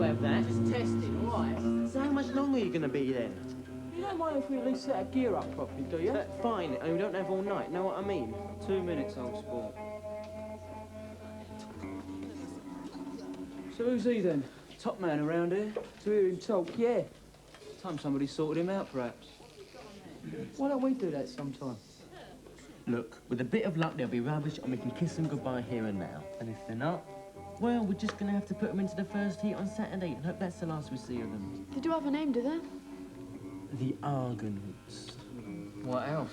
have that. Just testing, all right? So how much longer are you going to be then? You don't mind if we at least set our gear up properly, do you? Fine, and we don't have all night, know what I mean? 2 minutes, old sport. So who's he then? Top man around here? To hear him talk, yeah. Time somebody sorted him out, perhaps. Why don't we do that sometime? Look, with a bit of luck, they'll be rubbish and we can kiss them goodbye here and now. And if they're not, well, we're just going to have to put them into the first heat on Saturday and hope that's the last we see of them. They do have a name, do they? The Argonauts. What else?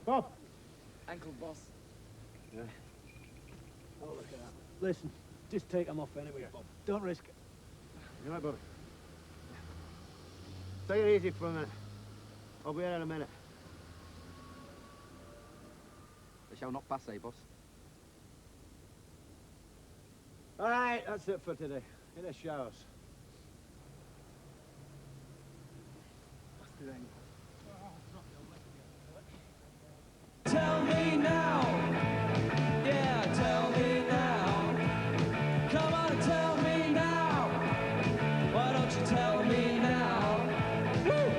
Bob. Ankle, boss. Yeah. Oh, look at that. Listen, just take them off anyway, Bob. Don't risk it. You right, Bobby? Take it easy for a minute. I'll be here in a minute. They shall not pass, eh, boss? All right, that's it for today. In the showers. Tell me now. Yeah, tell me now. Come on, tell me now. Why don't you tell me now? Woo!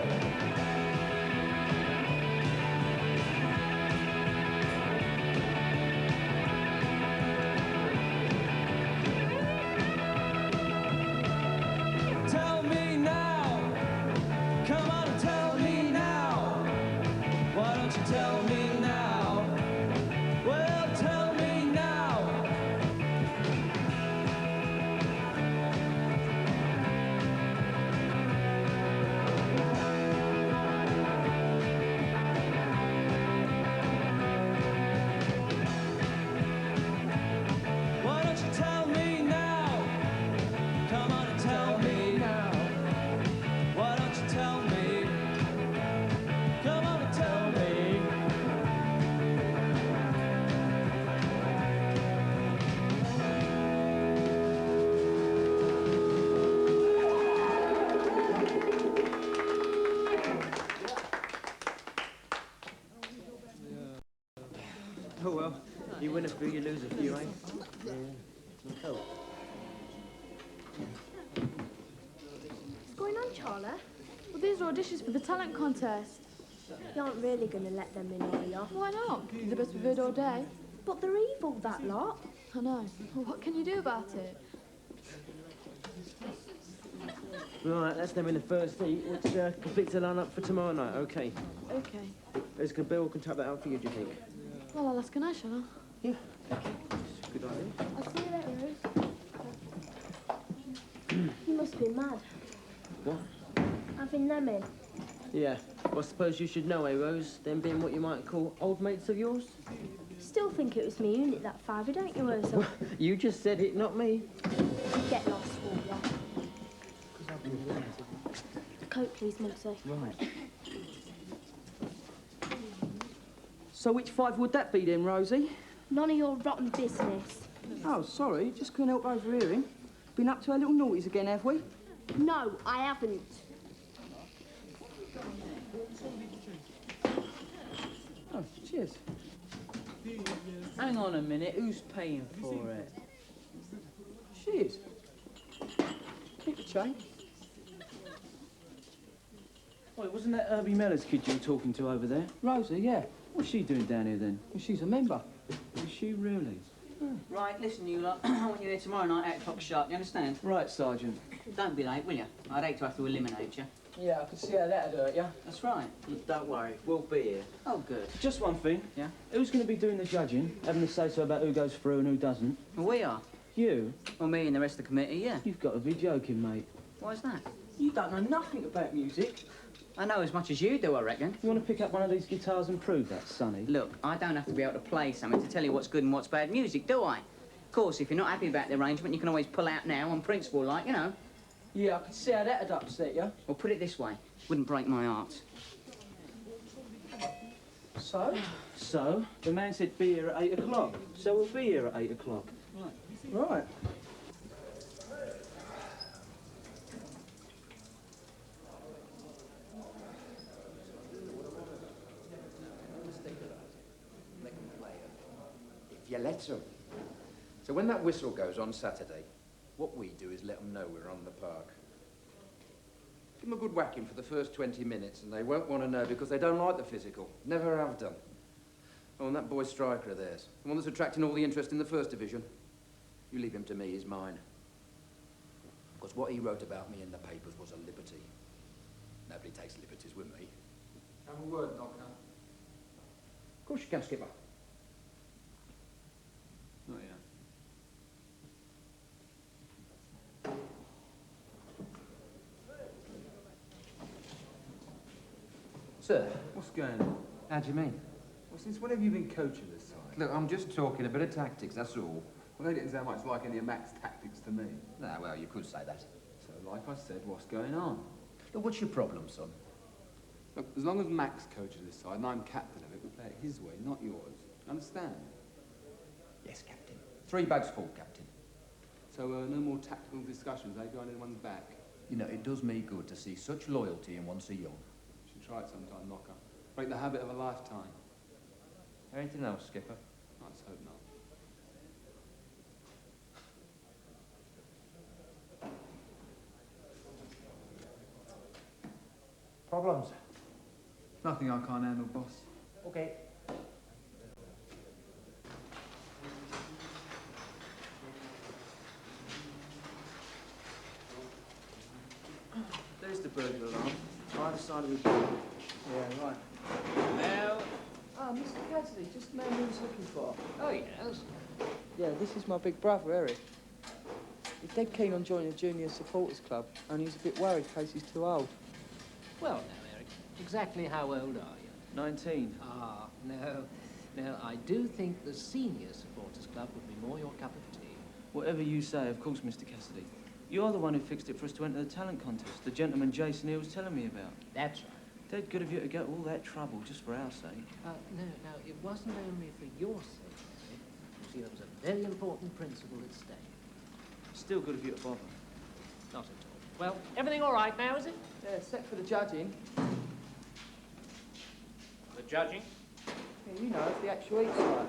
Tell me now. Come on, tell me now. Why don't you tell me now? Well, tell me now. Why don't you tell me now? Come on and tell me now. Why don't you tell me? Come on and tell me. Oh, well, you win a few, you lose a few, eh? Yeah. Oh. What's going on, Charlie? Well, these are auditions for the talent contest. You aren't really going to let them in, are you? Why not? They're the best we've heard all day. But they're evil, that lot. I know. Well, what can you do about it? Right, that's them in the first heat. Let's complete the line-up for tomorrow night, OK? Okay. There's a bill can type that out for you, do you think? Well, I'll ask an shall I? Yeah. OK. Good idea. I'll see you later, Rose. You must be mad. What? Having them in. Yeah. Well, I suppose you should know, eh, Rose? Them being what you might call old mates of yours? Still think it was me who nicked that fiver, don't you, Ursula? You just said it, not me. Get lost, will ya? The coat, please, Muncie. Right. So which five would that be then, Rosie? None of your rotten business. Oh, sorry, just couldn't help overhearing. Been up to our little naughties again, have we? No, I haven't. Oh, cheers. Hang on a minute, who's paying for it? She is. Keep the change. Wait, wasn't that Herbie Mellors kid you were talking to over there? Rosie, yeah. What's she doing down here then? Well, she's a member. Is she really? Right, listen, you lot. I want you there tomorrow night, 8 o'clock sharp. You understand? Right, Sergeant. Don't be late, will you? I'd hate to have to eliminate you. Yeah, I could see how that'd hurt you. That's right. Don't worry, we'll be here. Oh, good. Just one thing. Yeah? Who's going to be doing the judging? Having the say-so about who goes through and who doesn't? Well, we are. You? Well, me and the rest of the committee, yeah. You've got to be joking, mate. Why's that? You don't know nothing about music. I know as much as you do, I reckon. You want to pick up one of these guitars and prove that, Sonny? Look, I don't have to be able to play something to tell you what's good and what's bad music, do I? Of course, if you're not happy about the arrangement, you can always pull out now on principle, like, you know. Yeah, I could see how that'd upset you. Well, put it this way. Wouldn't break my heart. So? So, the man said be here at 8 o'clock. So we'll be here at 8 o'clock. Right. If you let them. So when that whistle goes on Saturday, what we do is let them know we're on the park. Give them a good whacking for the first 20 minutes and they won't want to know because they don't like the physical. Never have done. Oh, and that boy striker of theirs, the one that's attracting all the interest in the first division. You leave him to me, he's mine. Because what he wrote about me in the papers was a liberty. Nobody takes liberties with me. Have a word, Doctor. Of course you can, Skipper. Not yet. Sir, What's going on? how do you mean? Well, since when have you been coaching this side? Look, I'm just talking a bit of tactics, that's all. Well, they didn't sound much like any of Mac's tactics to me. No, well, you could say that. So, like I said, what's going on? Look, what's your problem, son? Look, as long as Mac's coaching this side and I'm captain of it, we play it his way, not yours. Understand? Yes, Captain. 3 bags full, Captain. So, no more tactical discussions, eh, behind anyone's back. You know, it does me good to see such loyalty in one so young. Should try it sometime, Knocker. Break the habit of a lifetime. Anything else, Skipper? Let's hope not. Problems? Nothing I can't handle, boss. Okay. There's the burglar alarm. Either side of the door. Yeah, right. Well, Ah, Mr. Cassidy, just the man we was looking for. oh yes. Yeah, this is my big brother, Eric. He's dead keen on joining a junior supporters club, and he's a bit worried in case he's too old. Well, now, Eric, exactly how old are you? 19. Ah, no. No, I do think the senior supporters club would be more your cup of tea. Whatever you say, of course, Mr. Cassidy. You're the one who fixed it for us to enter the talent contest, the gentleman Jason here was telling me about. That's right. Dead good of you to get all that trouble just for our sake. No, it wasn't only for your sake, Eric. You see, there was a very important principle at stake. Still good of you to bother. Not at all. Well, everything all right now, is it? Yeah, except for the judging. The judging? Yeah, you know, it's the actual eat side.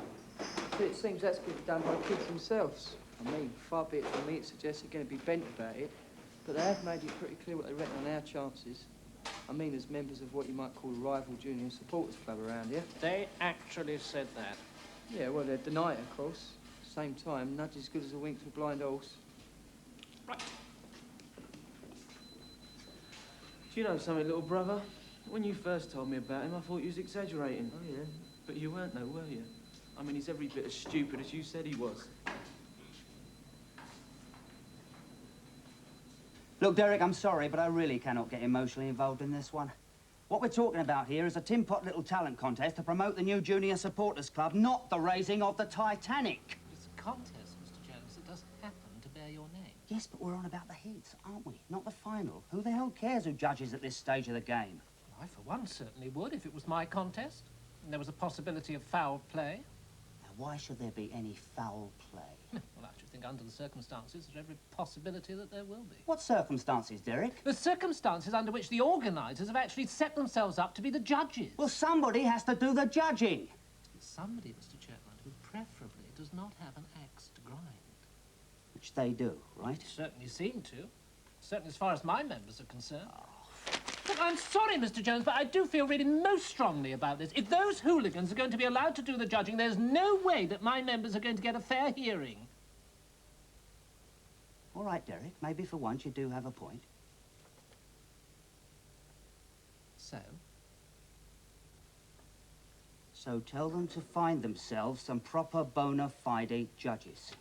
But it seems that's going to be done by the kids themselves. I mean, far be it from me to suggest they're going to be bent about it, but they have made it pretty clear what they reckon on our chances. I mean, as members of what you might call a rival junior supporters club around here. They actually said that. Yeah, well, they'd deny it, of course. Same time, nudge as good as a wink to a blind horse. Right. Do you know something, little brother? When you first told me about him, I thought you was exaggerating. Oh, yeah? But you weren't, though, were you? I mean, he's every bit as stupid as you said he was. Look, Derek, I'm sorry, but I really cannot get emotionally involved in this one. What we're talking about here is a tin pot little talent contest to promote the new Junior Supporters Club, not the raising of the Titanic. It's a contest, Mr. Jones. It does happen to bear your name. Yes, but we're on about the heats, aren't we? Not the final. Who the hell cares who judges at this stage of the game? I, for one, certainly would if it was my contest and there was a possibility of foul play. Now, why should there be any foul play? Well, I should think under the circumstances there's every possibility that there will be. What circumstances, Derek? The circumstances under which the organisers have actually set themselves up to be the judges. Well, somebody has to do the judging. Somebody, Mr. Chetland, who preferably does not have an axe to grind. Which they do, right? Certainly seem to. Certainly as far as my members are concerned. Look, I'm sorry, Mr. Jones, but I do feel really most strongly about this. If those hooligans are going to be allowed to do the judging, there's no way that my members are going to get a fair hearing. All right, Derek, maybe for once you do have a point. So? So tell them to find themselves some proper bona fide judges.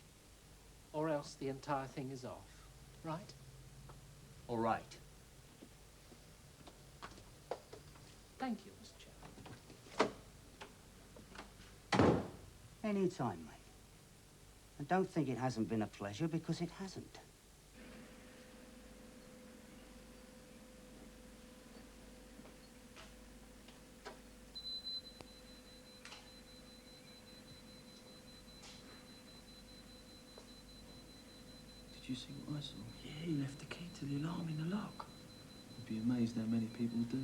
Or else the entire thing is off, right? All right. Thank you, Mr. Chairman. Any time, mate. And don't think it hasn't been a pleasure, because it hasn't. Did you see what I saw? Yeah, he left the key to the alarm in the lock. I'd be amazed how many people do.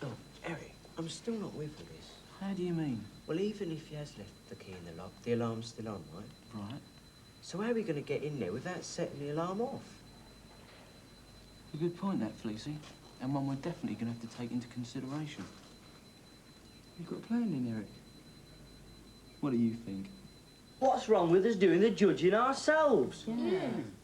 Oh, Eric, I'm still not with all this. How do you mean? Well, even if he has left the key in the lock, the alarm's still on, right? Right. So how are we going to get in there without setting the alarm off? A good point, that, Fleecy. And one we're definitely going to have to take into consideration. You've got a plan then, Eric? What do you think? What's wrong with us doing the judging ourselves?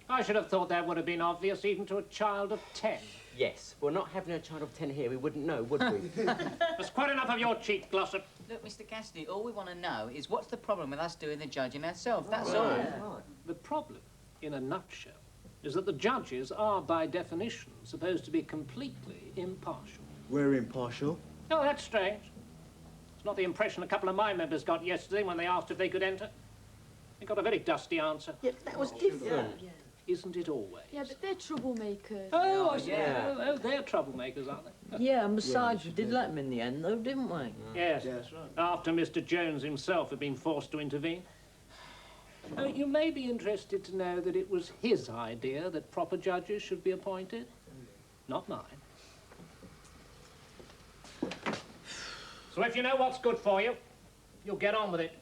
I should have thought that would have been obvious even to a child of 10. Yes. Well, not having a child of 10 here, we wouldn't know, would we? There's quite enough of your cheek, Glossop. Look, Mr. Cassidy, all we want to know is what's the problem with us doing the judging ourselves, that's all. Right. The problem, in a nutshell, is that the judges are, by definition, supposed to be completely impartial. We're impartial. Oh, that's strange. It's not the impression a couple of my members got yesterday when they asked if they could enter. They got a very dusty answer. Yeah, but that was different. Isn't it always? Yeah, but they're troublemakers. Oh, I see. Oh, they're troublemakers, aren't they? Yeah, and besides, we did let them in the end, though, didn't we? Yes, that's right. After Mr. Jones himself had been forced to intervene. You may be interested to know that it was his idea that proper judges should be appointed, not mine. So if you know what's good for you, you'll get on with it.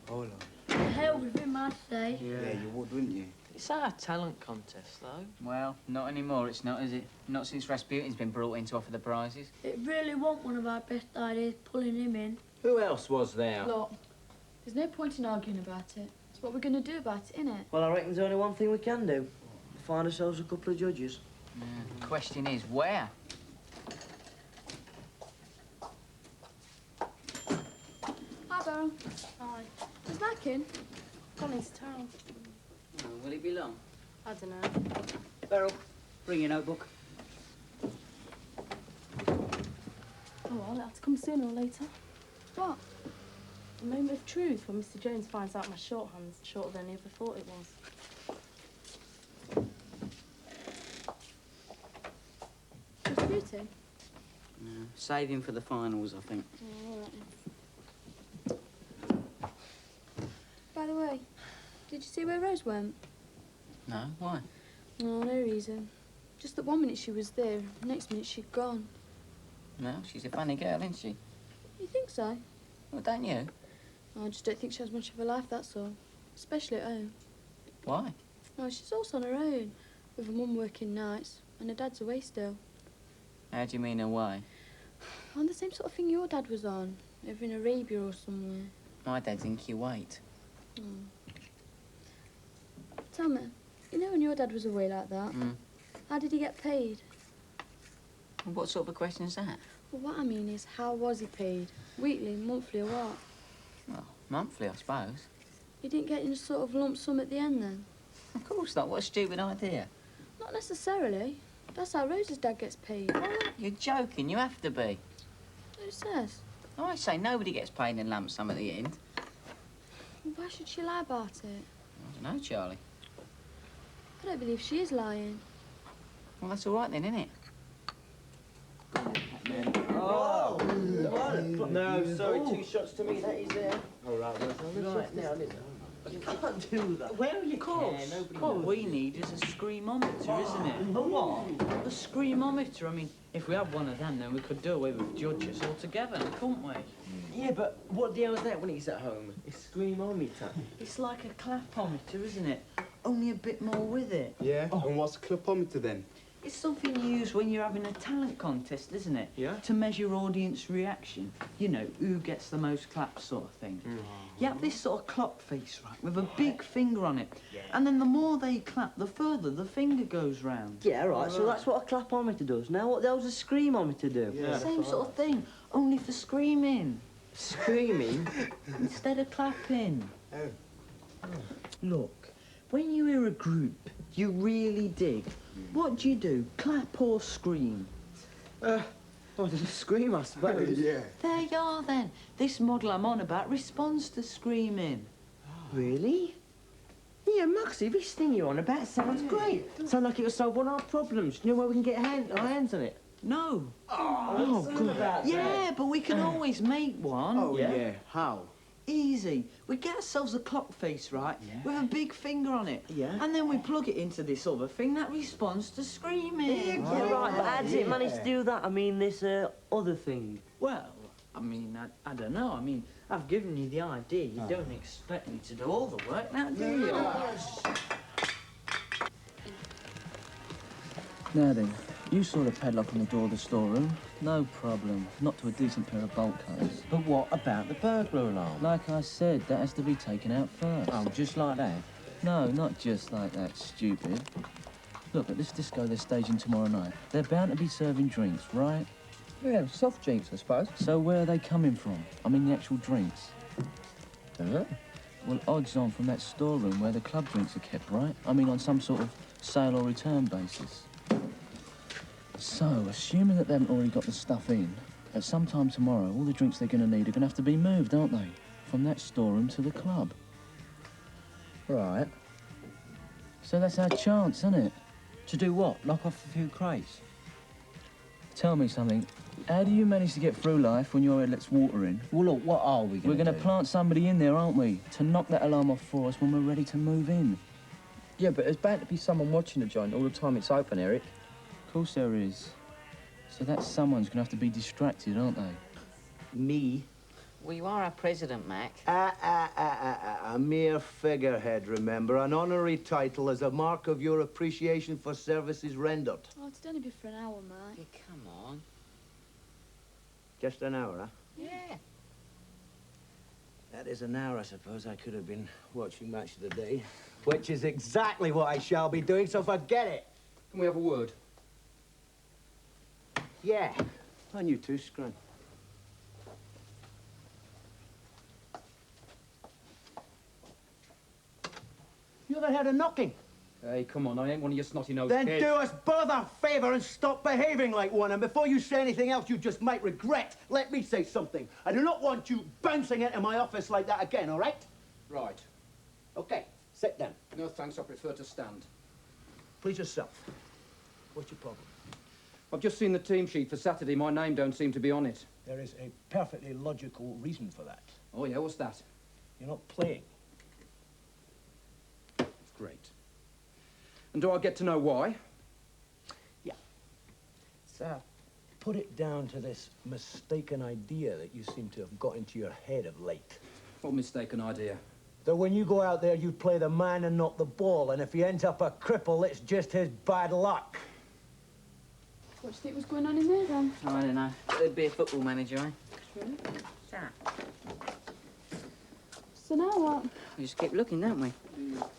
Hold The hell with him, I'd say. Yeah, you would, wouldn't you? It's our talent contest, though. Well, not anymore, it's not, is it? Not since Rasputin's been brought in to offer the prizes. It really wasn't one of our best ideas, pulling him in. Who else was there? Look, there's no point in arguing about it. It's what we're going to do about it, innit? Well, I reckon there's only one thing we can do. Find ourselves a couple of judges. The question is, where? Hi, Beryl. Hi. Is Mac in? Gone into town. Oh, will it be long? I don't know. Beryl, bring your notebook. Oh, I'll have to come sooner or later. What? The moment of truth when Mr. Jones finds out my shorthand's shorter than he ever thought it was. Rasputin? No, save him for the finals, I think. Oh, all right. By the way, did you see where Rose went? No, why? No, no reason. Just that one minute she was there, next minute she'd gone. No, she's a funny girl, isn't she? You think so? Well, don't you? I just don't think she has much of a life, that's all. Especially at home. Why? No, she's also on her own, with her mum working nights, and her dad's away still. How do you mean away? On the same sort of thing your dad was on, over in Arabia or somewhere. My dad's in Kuwait. Tell me, you know when your dad was away like that, how did he get paid? What sort of a question is that? Well, what I mean is, how was he paid? Weekly, monthly, or what? Well, monthly, I suppose. He didn't get any sort of lump sum at the end then? Of course not. What a stupid idea. Not necessarily. That's how Rose's dad gets paid. You're joking. You have to be. Who says? I say nobody gets paid in lump sum at the end. Well, why should she lie about it? I don't know, Charlie. I don't believe she is lying. Well, that's all right then, isn't it? Oh! No, sorry, 2 shots to me, that is there. All right, well, right now, listen. You can't do that. Well, you can. What we need is a screamometer, isn't it? A what? A screamometer. I mean, if we had one of them, then we could do away with judges altogether, couldn't we? Yeah, but what the hell is that when he's at home? It's screamometer. It's like a clapometer, isn't it? only a bit more with it. Yeah? And what's a clubometer then? It's something you use when you're having a talent contest, isn't it? Yeah? To measure audience reaction. You know, who gets the most claps sort of thing. You have this sort of clock face, right, with a big finger on it. Yeah. And then the more they clap, the further the finger goes round. Yeah, right, so that's what a clapometer does. Now, what the hell's a screamometer do? Yeah. Same sort of thing, only for screaming. Screaming? Instead of clapping. Look, when you hear a group you really dig, what do? Clap or scream? Oh, just scream, I suppose. Yeah. There you are, then. This model I'm on about responds to screaming. Really? Yeah, Maxie, this thing you're on about sounds great. Sounds like it'll solve one of our problems. You know where we can get our hands on it? No. Oh, good. Yeah, but we can always make one. Oh, yeah. How? Easy. We get ourselves a clock face, right? Yeah. With a big finger on it. Yeah. And then we plug it into this other thing that responds to screaming. Yeah, right, but how does it manage to do that? I mean, this other thing. Well, I mean, I don't know. I mean, I've given you the idea. You don't expect me to do all the work now, do you? Now then, you saw the padlock on the door of the storeroom. No problem. Not to a decent pair of bolt cutters. But what about the burglar alarm? Like I said, that has to be taken out first. Oh, just like that? No, not just like that, stupid. Look, at this disco they're staging tomorrow night. They're bound to be serving drinks, right? Yeah, soft drinks, I suppose. So where are they coming from? I mean the actual drinks. Huh? Well, odds on from that storeroom where the club drinks are kept, right? I mean on some sort of sale or return basis. So, assuming that they haven't already got the stuff in, at some time tomorrow, all the drinks they're going to need are going to have to be moved, aren't they? From that storeroom to the club. Right. So that's our chance, isn't it? To do what? Knock off a few crates? Tell me something. How do you manage to get through life when your head lets water in? Well, look, what are we going to do? We're going to plant somebody in there, aren't we? To knock that alarm off for us when we're ready to move in. Yeah, but there's bound to be someone watching the joint all the time it's open, Eric. Of course there is. So that someone's going to have to be distracted, aren't they? Me? Well, you are our president, Mac. A mere figurehead, remember. An honorary title as a mark of your appreciation for services rendered. Oh, it'd only be for an hour, mate. Yeah, come on. Just an hour, huh? Yeah. That is an hour, I suppose. I could have been watching Match of the Day. Which is exactly what I shall be doing, so forget it. Can we have a word? Yeah. And you too, Scran. You ever heard of knocking? Hey, come on, I ain't one of your snotty-nosed Then kids. do us both a favour and stop behaving like one. And before you say anything else you just might regret, let me say something. I do not want you bouncing into my office like that again, all right? Right. Okay, sit down. No thanks, I prefer to stand. Please yourself. What's your problem? I've just seen the team sheet for Saturday. My name don't seem to be on it. There is a perfectly logical reason for that. Oh, yeah, what's that? You're not playing. Great. And do I get to know why? Yeah. So, put it down to this mistaken idea that you seem to have got into your head of late. What mistaken idea? That when you go out there, you play the man and not the ball, and if he ends up a cripple, it's just his bad luck. What do you think was going on in there, then? Oh, I don't know. There'd be a football manager, eh? Really? Sarah. So now what? We just keep looking, don't we?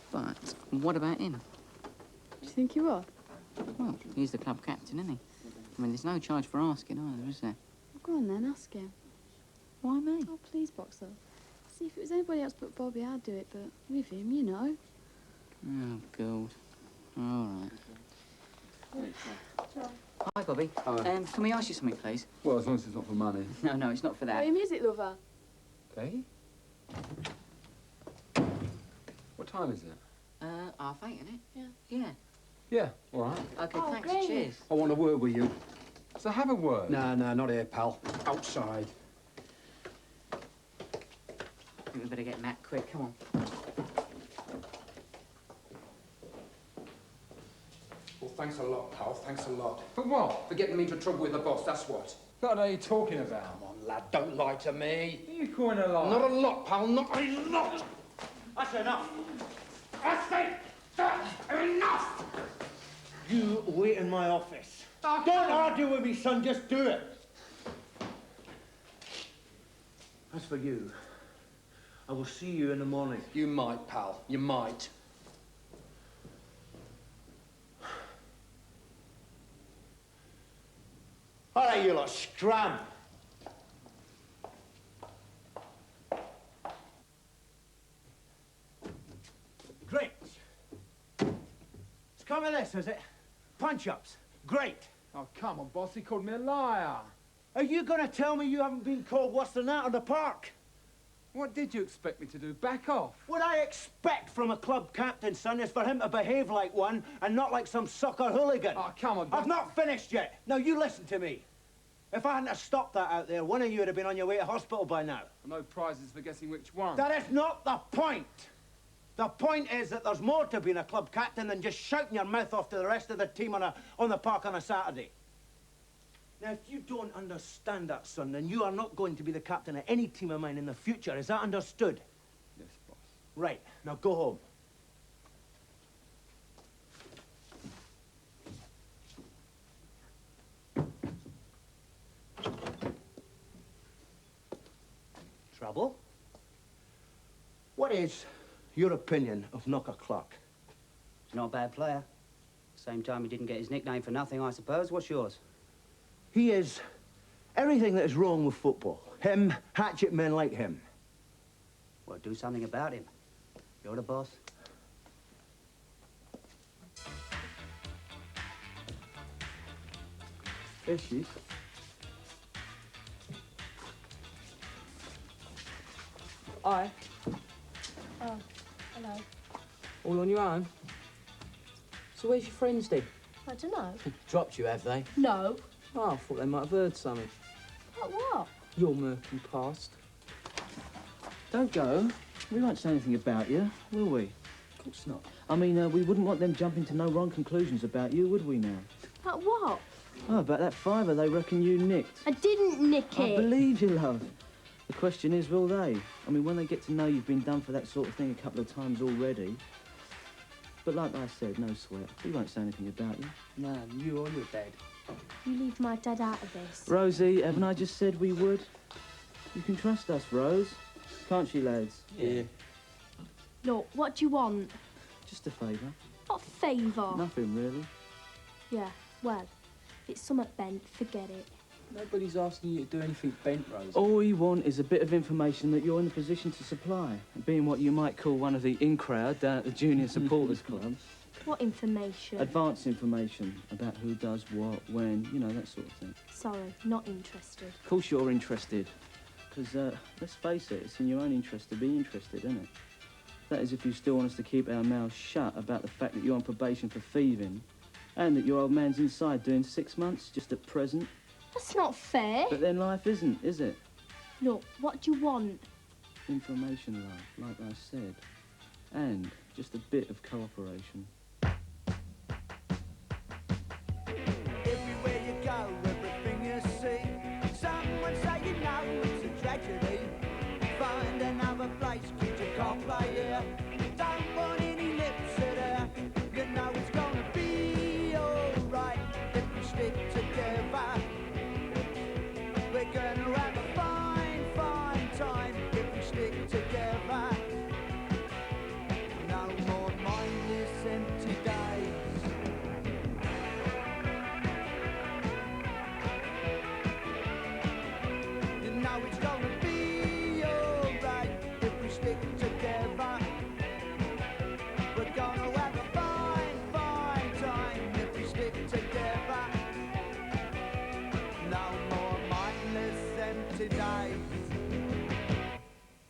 But what about him? Do you think you are? Well, he's the club captain, isn't he? I mean, there's no charge for asking either, is there? Well, go on then, ask him. Why me? Oh, please, Boxer. See, if it was anybody else but Bobby, I'd do it, but with him, you know. Oh, God. All right. Hi, Bobby. Hi. Can we ask you something, please? Well, as long as it's not for money. No, it's not for Are that. you a music lover? Okay. What time is it? 8:30, isn't it? Yeah. Yeah. Yeah, all right. Okay, Oh, thanks. great. Cheers. I want a word with you. So have a word. No, not here, pal. Outside. I think we better get Matt quick. Come on. Well, thanks a lot, pal. Thanks a lot. For what? For getting me into trouble with the boss, that's what. What are you talking about? Come on, lad, don't lie to me. What are you calling a lie? Not a lot, pal, not a lot. That's enough. I say, You wait in my office. Don't argue with me, son, just do it. As for you, I will see you in the morning. You might, pal. You might. All right, you lot, scram. Great. It's come to this, is it? Punch-ups. Great. Oh, come on, boss. He called me a liar. Are you going to tell me you haven't been called worse than that in the park? What did you expect me to do? Back off? What I expect from a club captain, son, is for him to behave like one and not like some sucker hooligan. Oh, come on, boss. I've not finished yet. Now, you listen to me. If I hadn't have stopped that out there, one of you would have been on your way to hospital by now. No prizes for guessing which one. That is not the point. The point is that there's more to being a club captain than just shouting your mouth off to the rest of the team on the park on a Saturday. Now, if you don't understand that, son, then you are not going to be the captain of any team of mine in the future. Is that understood? Yes, boss. Right. Now, go home. Trouble? What is your opinion of Knocker Clark? He's not a bad player. Same time, he didn't get his nickname for nothing, I suppose. What's yours? He is everything that is wrong with football. Him, hatchet men like him. Well, do something about him. You're the boss. There she is. Hi. Oh, hello. All on your own? So where's your friends then? I don't know. Dropped you, have they? No. Oh, I thought they might have heard something. But what? Your murky past. Don't go. We won't say anything about you, will we? Of course not. I mean, we wouldn't want them jumping to no wrong conclusions about you, would we now? But what? Oh, about that fiver they reckon you nicked. I didn't nick I it. believe you, love. The question is, will they? I mean, when they get to know you've been done for that sort of thing a couple of times already. But like I said, no sweat. We won't say anything about you. No, you on your bed. You leave my dad out of this. Rosie, haven't I just said we would? You can trust us, Rose. Can't you, lads? Yeah. Look, what do you want? Just a favour. What favour? Nothing, really. Yeah, well, if it's something bent, forget it. Nobody's asking you to do anything bent, Rosie. All we want is a bit of information that you're in a position to supply. Being what you might call one of the in-crowd down at the Junior Supporters Club. What information? Advance information about who does what, when, you know, that sort of thing. Sorry, not interested. Of course you're interested. Because, let's face it, it's in your own interest to be interested, isn't it? That is if you still want us to keep our mouths shut about the fact that you're on probation for thieving and that your old man's inside doing 6 months just at present. That's not fair. But then life isn't, is it? Look, what do you want? Information, love, like I said. And just a bit of cooperation. Everywhere you go, everything you see, someone say you know it's a tragedy. Find another place, kid, you can't play here. Don't want any lips at her. You know it's gonna be alright if we stick together. We're gonna have a fine, fine time if we stick together. No more mindless empty days. You know it's gonna be alright if we stick together. We're gonna have a fine, fine time if we stick together. No more mindless empty days.